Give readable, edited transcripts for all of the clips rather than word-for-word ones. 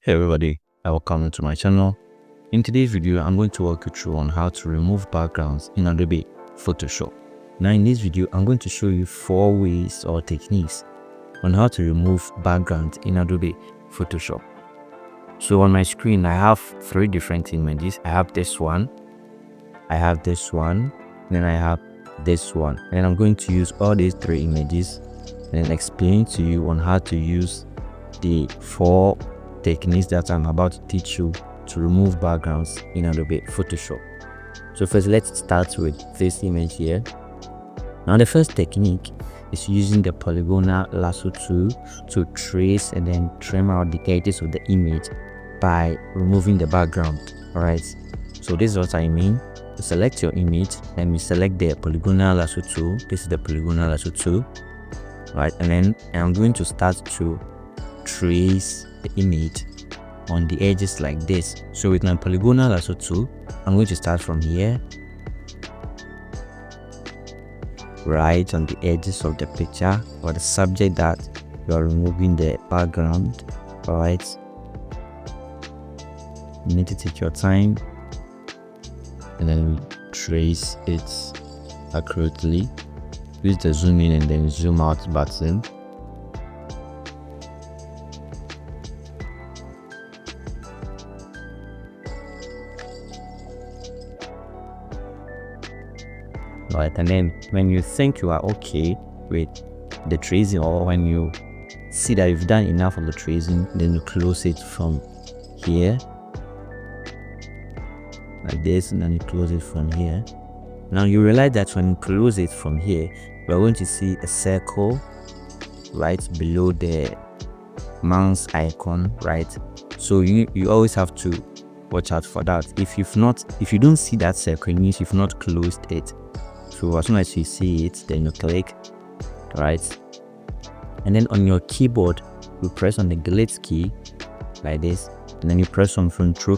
Hey everybody, welcome to my channel. In today's video, I'm going to walk you through on how to remove backgrounds in Adobe Photoshop. Now in this video, I'm going to show you 4 ways or techniques on how to remove backgrounds in Adobe Photoshop. So on my screen, I have 3 different images. I have this one, I have this one, then I have this one. And I'm going to use all these 3 images and explain to you on how to use the 4 techniques that I'm about to teach you to remove backgrounds in Adobe Photoshop. So first, let's start with this image here. Now the first technique is using the Polygonal Lasso Tool to trace and then trim out the edges of the image by removing the background. Alright, so this is what I mean. To select your image, and we select the Polygonal Lasso Tool. This is the Polygonal Lasso Tool. Right, and then I'm going to start to trace the image on the edges like this. So with my Polygonal Lasso Tool, I'm going to start from here, right on the edges of the picture or the subject that you are removing the background. All right, you need to take your time and then trace it accurately. Use the zoom in and then zoom out button. Right, and then when you think you are okay with the tracing, or when you see that you've done enough of the tracing, then you close it from here like this, and then you close it from here. Now you realize that when you close it from here, we're going to see a circle right below the mouse icon, right? So you always have to watch out for that. If you don't see that circle, it means you've not closed it. So as soon as you see it, then you click, right? And then on your keyboard, you press on the delete key like this, and then you press on Control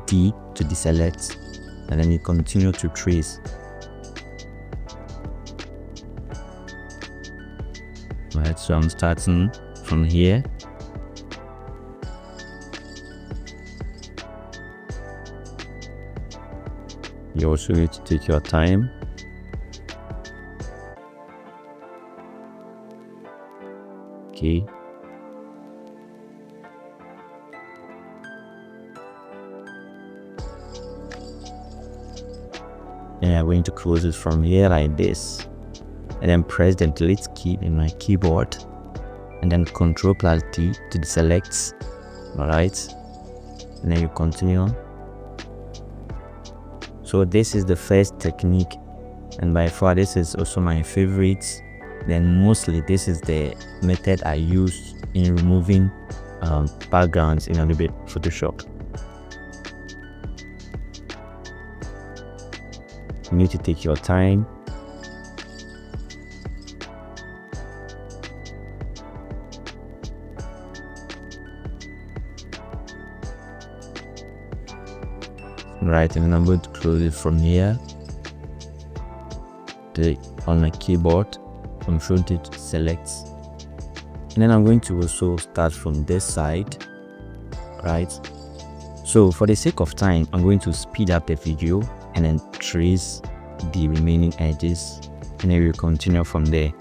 D to deselect, and then you continue to trace. Right, so I'm starting from here. You also need to take your time. Okay. And I'm going to close it from here like this, and then press the delete key in my keyboard, and then Control D to deselect. All right, and then you continue. So this is the first technique, and by far this is also my favorite. Then mostly this is the method I use in removing backgrounds in Adobe Photoshop. You need to take your time. Right, and then I'm going to close it from here. On my keyboard, Control D to select, and then I'm going to also start from this side, right? So for the sake of time, I'm going to speed up the video and then trace the remaining edges, and then we'll continue from there.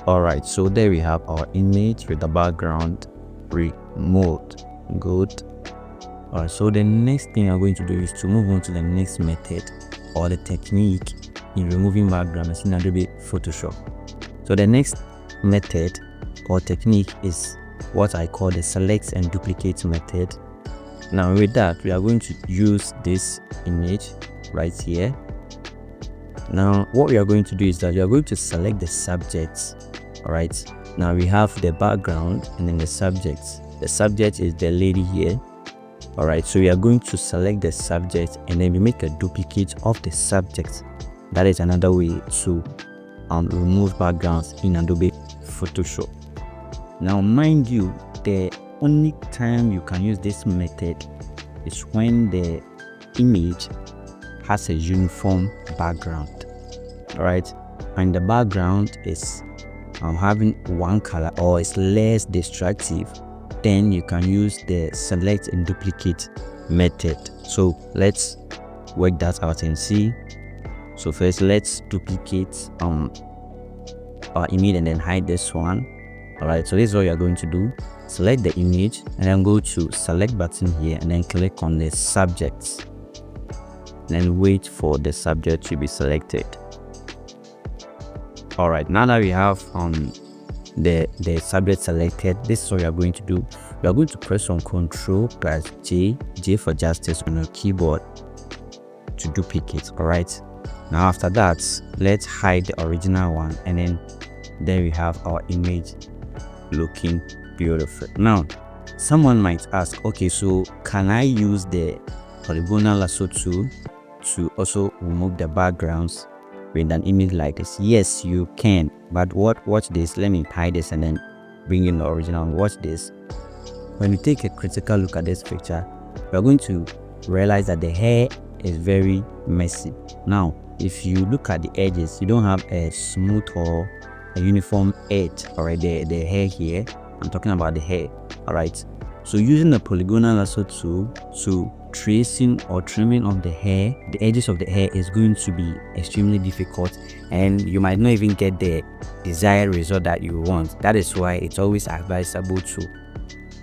All right, so there we have our image with the background removed. Good. All right, so the next thing I'm going to do is to move on to the next method or the technique in removing backgrounds in Adobe Photoshop. So the next method or technique is what I call the select and duplicate method. Now with that, we are going to use this image right here. Now what we are going to do is that we are going to select the subjects. All right, now we have the background and then the subjects. The subject is the lady here. All right, so we are going to select the subject and then we make a duplicate of the subject. That is another way to remove backgrounds in Adobe Photoshop. Now mind you, the only time you can use this method is when the image has a uniform background. All right, and the background is having one color or is less destructive, then you can use the select and duplicate method. So let's work that out and see. So first let's duplicate our image and then hide this one. All right, so this is what you're going to do. Select the image and then go to select button here and then click on the subjects, then wait for the subject to be selected. All right, now that we have the subject selected, this is what we are going to do. We are going to press on Ctrl+J, J for justice on your keyboard to duplicate. All right, now after that, let's hide the original one, and then there we have our image looking beautiful. Now someone might ask, okay, so can I use the Polygonal Lasso Tool to also remove the backgrounds with an image like this? Yes, you can, but watch this. Let me hide this and then bring in the original. Watch this. When you take a critical look at this picture, we're going to realize that the hair is very messy. Now if you look at the edges, you don't have a smooth or a uniform edge. All right, the hair here, I'm talking about the hair. All right, so using the Polygonal Lasso Tool to tracing or trimming of the hair, the edges of the hair is going to be extremely difficult, and you might not even get the desired result that you want. That is why it's always advisable to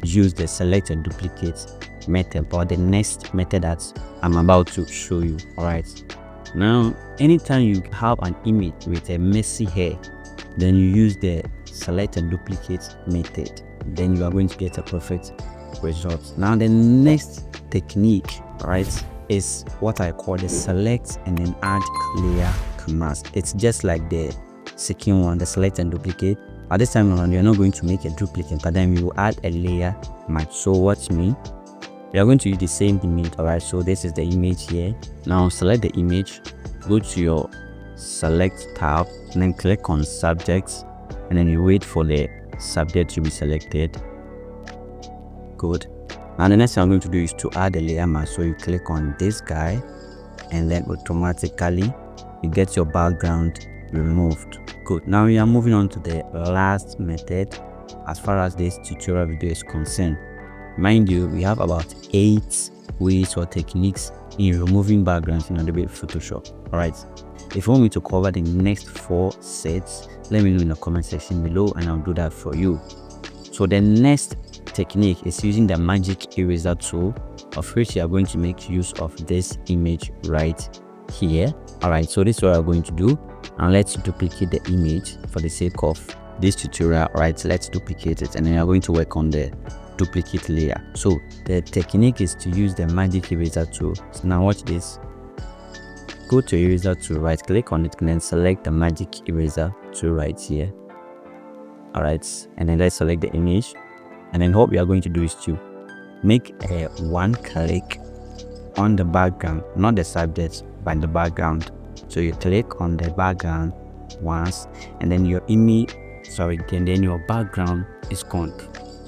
use the select and duplicate method, or the next method that I'm about to show you. All right, now anytime you have an image with a messy hair, then you use the select and duplicate method, then you are going to get a perfect result. Now the next technique, right, is what I call the select and then add layer mask. It's just like the second one, the select and duplicate. At this time around, you're not going to make a duplicate, but then we will add a layer mask. So watch me. We are going to use the same image. All right, so this is the image here. Now select the image, go to your select tab and then click on subjects, and then you wait for the subject to be selected. Good. And the next thing I'm going to do is to add a layer mask. So you click on this guy and then automatically you get your background removed. Good. Now we are moving on to the last method as far as this tutorial video is concerned. Mind you, we have about 8 ways or techniques in removing backgrounds in Adobe Photoshop. All right, if you want me to cover the next 4 sets, let me know in the comment section below and I'll do that for you. So the next technique is using the magic eraser tool, of which you are going to make use of this image right here. All right, so this is what I'm going to do, and let's duplicate the image for the sake of this tutorial. All right, let's duplicate it, and then I'm going to work on the duplicate layer. So the technique is to use the magic eraser tool. So now watch this. Go to eraser tool, right click on it, and then select the magic eraser tool right here. All right, and then let's select the image, and then what we are going to do is to make a one click on the background, not the subject but the background. So you click on the background once, and then your image, and then your background is gone,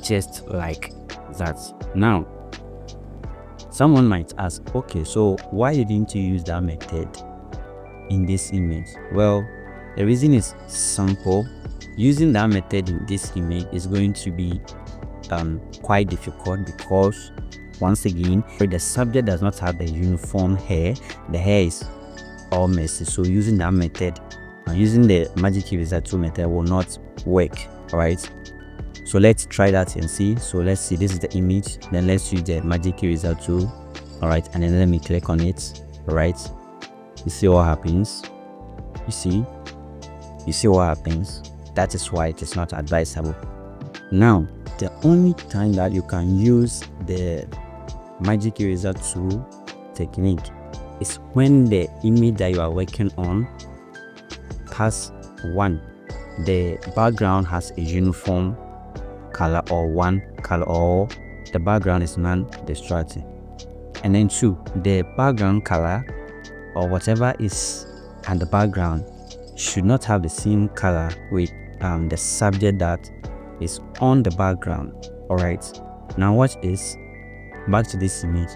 just like that. Now someone might ask, okay, so why didn't you use that method in this image? Well, the reason is simple. Using that method in this image is going to be quite difficult, because once again, the subject does not have the uniform hair, the hair is all messy. So using that method using the magic eraser tool method will not work. All right, so let's try that and see. So let's see, this is the image, then let's use the magic eraser tool. All right, and then let me click on it. All right, you see what happens. You see what happens. That is why it is not advisable. Now, the only time that you can use the magic eraser tool technique is when the image that you are working on has the background has a uniform color, or one color, or the background is non-destructive. And then 2, the background color or whatever is and the background should not have the same color with the subject that is on the background. All right, now watch this. Back to this image.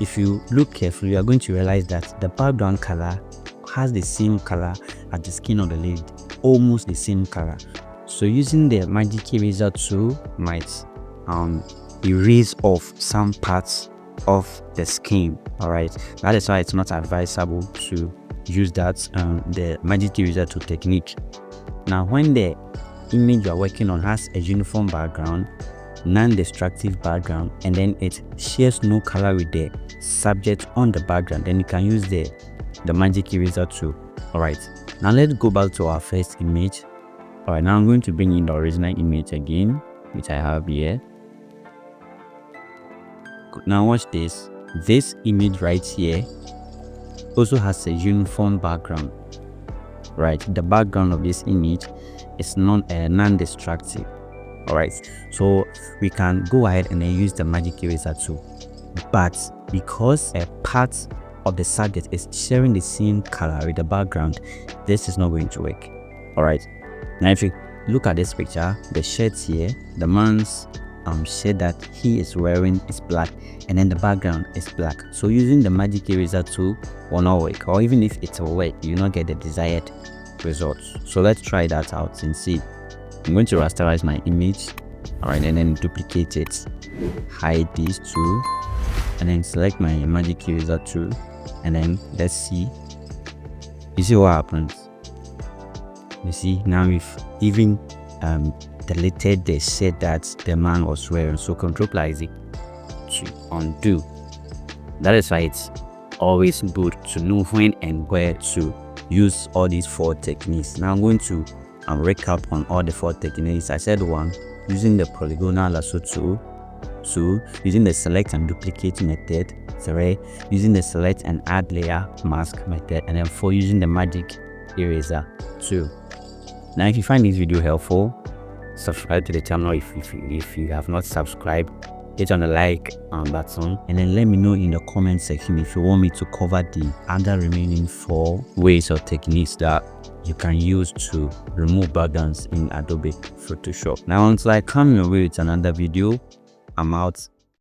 If you look carefully, you are going to realize that the background color has the same color as the skin of the lid, almost the same color. So using the magic eraser tool might erase off some parts of the skin. All right, that is why it's not advisable to use that the magic eraser tool technique. Now, when the image you are working on has a uniform background, non-destructive background, and then it shares no color with the subject on the background, then you can use the magic eraser tool. All right, now let's go back to our first image. All right, now I'm going to bring in the original image again, which I have here. Now watch this. This image right here also has a uniform background. Right, the background of this image is non-destructive. All right, so we can go ahead and then use the magic eraser tool, but because a part of the subject is sharing the same color with the background, this is not going to work. All right, now if you look at this picture, the shirt here, the man's shirt that he is wearing is black, and then the background is black. So using the magic eraser tool will not work, or even if it will work, you will not get the desired results. So let's try that out and see. I'm going to rasterize my image. All right, and then duplicate it, hide these two, and then select my magic eraser tool, and then let's see. You see what happens? You see, now we've even deleted the shirt that the man was wearing. So Ctrl+Z to undo. That is why it's always good to know when and where to use all these 4 techniques. Now I'm going to recap on all the 4 techniques. I said 1, using the Polygonal Lasso Tool. 2, using the select and duplicate method. 3, using the select and add layer mask method. And then 4, using the magic eraser tool. Now if you find this video helpful, subscribe to the channel if you have not subscribed. Hit on the like button, and then let me know in the comment section if you want me to cover the other remaining 4 ways or techniques that you can use to remove backgrounds in Adobe Photoshop. Now until I come your way with another video, I'm out.